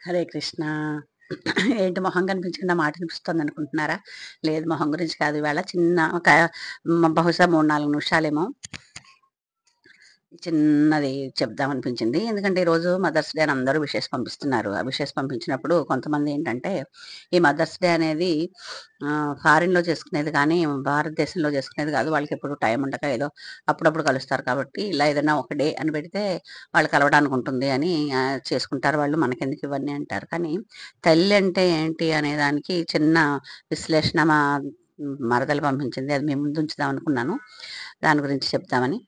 హరే కృష్ణ. ఏంటి మొహం కనిపించకుండా మాట వినిపిస్తోందనుకుంటున్నారా? లేదు, మొహం గురించి కాదు. ఇవాళ చిన్న ఒక బహుశా 3, 4 నిమిషాలేమో చిన్నది చెప్దామనిపించింది. ఎందుకంటే ఈరోజు మదర్స్ డే అని అందరూ విషెస్ పంపిస్తున్నారు. ఆ విషెస్ పంపించినప్పుడు కొంతమంది ఏంటంటే, ఈ మదర్స్ డే అనేది ఫారిన్‌లో చేసుకునేది కానీ, భారతదేశంలో చేసుకునేది కాదు. వాళ్ళకెప్పుడు టైం ఉండక ఏదో అప్పుడప్పుడు కలుస్తారు కాబట్టి, ఇలా ఏదైనా ఒక డే అని పెడితే వాళ్ళు కలవడానికి ఉంటుంది అని చేసుకుంటారు వాళ్ళు. మనకెందుకు ఇవన్నీ అంటారు. కానీ తల్లి అంటే ఏంటి అనే దానికి చిన్న విశ్లేషణ మా మరదలు పంపించింది. అది మీ ముందు ఉంచుదాం అనుకున్నాను. దాని గురించి చెప్దామని.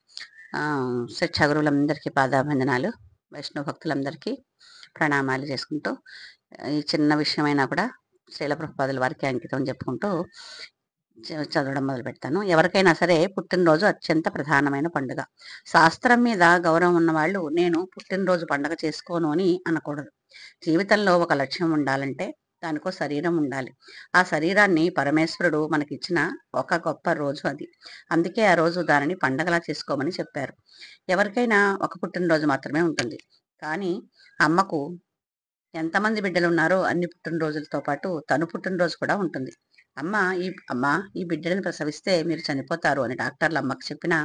శిక్షాగురువులందరికీ పాదాభివందనాలు. వైష్ణవ భక్తులందరికీ ప్రణామాలు చేసుకుంటూ, ఈ చిన్న విషయమైనా కూడా శ్రీల ప్రభుపాదుల వారికి అంకితం చెప్పుకుంటూ చదవడం మొదలు పెడతాను. ఎవరికైనా సరే పుట్టినరోజు అత్యంత ప్రధానమైన పండుగ. శాస్త్రం మీద గౌరవం ఉన్నవాళ్ళు నేను పుట్టినరోజు పండుగ చేసుకోను అని అనకూడదు. జీవితంలో ఒక లక్ష్యం ఉండాలంటే దానికో శరీరం ఉండాలి. ఆ శరీరాన్ని పరమేశ్వరుడు మనకిచ్చిన ఒక గొప్ప రోజు అది. అందుకే ఆ రోజు దానిని పండగలా చేసుకోమని చెప్పారు. ఎవరికైనా ఒక పుట్టినరోజు మాత్రమే ఉంటుంది. కానీ అమ్మకు ఎంతమంది బిడ్డలున్నారో అన్ని పుట్టినరోజులతో పాటు తను పుట్టినరోజు కూడా ఉంటుంది. అమ్మ అమ్మ ఈ బిడ్డని ప్రసవిస్తే మీరు చనిపోతారు అని డాక్టర్లు అమ్మకు చెప్పినా,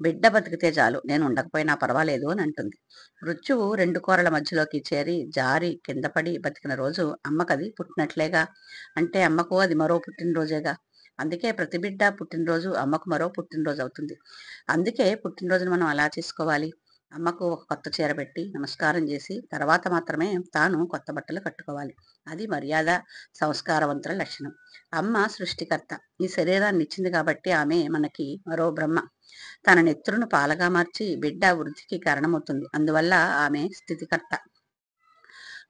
బిడ్డ బతికితే చాలు, నేను ఉండకపోయినా పర్వాలేదు అని అంటుంది. మృత్యువు 2 కోరల మధ్యలోకి చేరి జారి కింద పడి బతికిన రోజు అమ్మకది పుట్టినట్లేగా. అంటే అమ్మకు అది మరో పుట్టినరోజేగా. అందుకే ప్రతి బిడ్డ పుట్టినరోజు అమ్మకు మరో పుట్టినరోజు అవుతుంది. అందుకే పుట్టినరోజును మనం అలా చేసుకోవాలి. అమ్మకు ఒక కొత్త చీర పెట్టి నమస్కారం చేసి తర్వాత మాత్రమే తాను కొత్త బట్టలు కట్టుకోవాలి. అది మర్యాద, సంస్కారవంతుల లక్షణం. అమ్మ సృష్టికర్త. ఈ శరీరాన్ని ఇచ్చింది కాబట్టి ఆమె మనకి మరో బ్రహ్మ. తన నెత్తురును పాలగా మార్చి బిడ్డ వృద్ధికి కారణమవుతుంది. అందువల్ల ఆమె స్థితికర్త.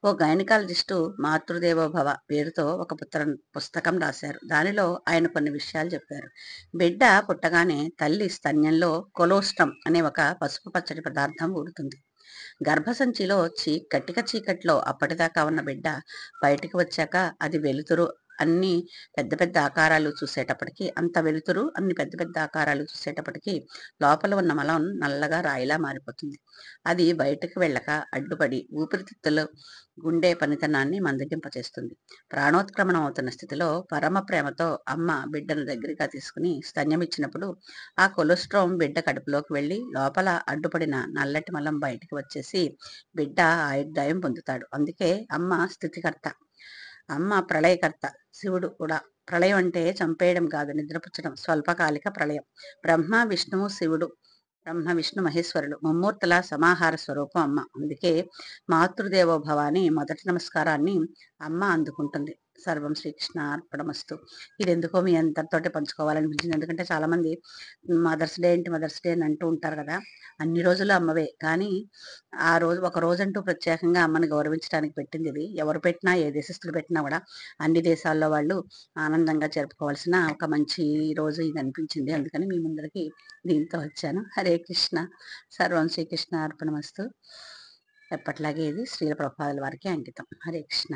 ఓ గైనకాలజిస్టు మాతృదేవోభవ పేరుతో ఒక పుస్తకం రాశారు. దానిలో ఆయన కొన్ని విషయాలు చెప్పారు. బిడ్డ పుట్టగానే తల్లి స్తన్యంలో కొలోస్ట్రం అనే ఒక పసుపు పచ్చడి పదార్థం ఊడుతుంది. గర్భసంచిలో కటిక చీకట్లో అప్పటిదాకా ఉన్న బిడ్డ బయటికి వచ్చాక అది వెలుతురు అన్ని పెద్ద పెద్ద ఆకారాలు చూసేటప్పటికి అన్ని పెద్ద పెద్ద ఆకారాలు చూసేటప్పటికి లోపల ఉన్న మలం నల్లగా రాయిలా మారిపోతుంది. అది బయటకు వెళ్ళక అడ్డుపడి ఊపిరితిత్తులు గుండె పనితనాన్ని మందగింపచేస్తుంది. ప్రాణోత్క్రమణం అవుతున్న స్థితిలో పరమ ప్రేమతో అమ్మ బిడ్డను దగ్గరగా తీసుకుని స్తన్యమిచ్చినప్పుడు ఆ కొలెస్ట్రాల్ బిడ్డ కడుపులోకి వెళ్ళి లోపల అడ్డుపడిన నల్లటి మలం బయటికి వచ్చేసి బిడ్డ ఆయుర్దాయం పొందుతాడు. అందుకే అమ్మ స్థితికర్త. అమ్మ ప్రళయకర్త. శివుడు కూడా. ప్రళయం అంటే చంపేయడం కాదు, నిద్రపుచ్చడం. స్వల్పకాలిక ప్రళయం. బ్రహ్మ విష్ణు మహేశ్వరులు ముమ్మూర్తుల సమాహార స్వరూపం అమ్మ. అందుకే మాతృదేవోభవ అని మొదటి నమస్కారాన్ని అమ్మ అందుకుంటుంది. సర్వం శ్రీకృష్ణ అర్పణమస్తు. ఇది ఎందుకో మీ అందరితోటి పంచుకోవాలనిపించింది. ఎందుకంటే చాలామంది మదర్స్ డే ఏంటి మదర్స్ డే అని అంటూ ఉంటారు కదా. అన్ని రోజులు అమ్మవే, కానీ ఆ రోజు ఒక రోజంటూ ప్రత్యేకంగా అమ్మని గౌరవించడానికి పెట్టింది ఇది. ఎవరు పెట్టినా, ఏ దేశస్తులు పెట్టినా కూడా అన్ని దేశాల్లో వాళ్ళు ఆనందంగా జరుపుకోవాల్సిన ఒక మంచి రోజు ఇది అనిపించింది. అందుకని మీ ముందరికి దీంతో వచ్చాను. హరే కృష్ణ. సర్వం శ్రీకృష్ణ అర్పణమస్తు. ఎప్పట్లాగే ఇది శ్రీల ప్రభుపాదుల వారికి అంకితం. హరే కృష్ణ.